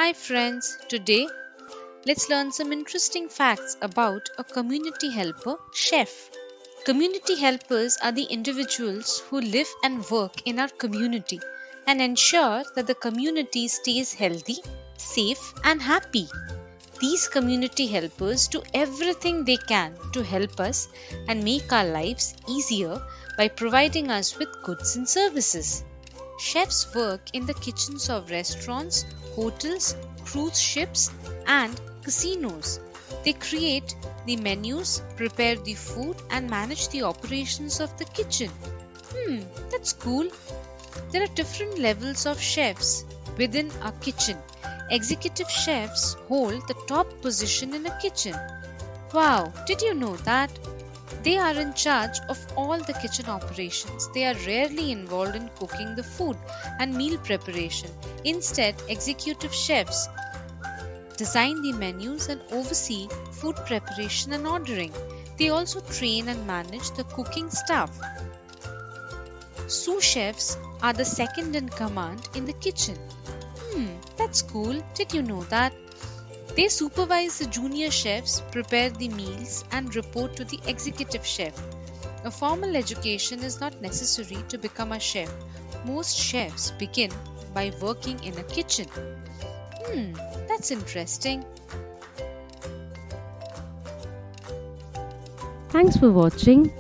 Hi friends, today let's learn some interesting facts about a community helper chef. Community helpers are the individuals who live and work in our community and ensure that the community stays healthy, safe, and happy. These community helpers do everything they can to help us and make our lives easier by providing us with goods and services. Chefs work in the kitchens of restaurants, hotels, cruise ships, and casinos. They create the menus, prepare the food, and manage the operations of the kitchen. That's cool. There are different levels of chefs within a kitchen. Executive chefs hold the top position in a kitchen. Wow, did you know that? They are in charge of all the kitchen operations. They are rarely involved in cooking the food and meal preparation. Instead, executive chefs design the menus and oversee food preparation and ordering. They also train and manage the cooking staff. Sous chefs are the second in command in the kitchen. That's cool. Did you know that? They supervise the junior chefs, prepare the meals, and report to the executive chef. A formal education is not necessary to become a chef. Most chefs begin by working in a kitchen. That's interesting. Thanks for watching.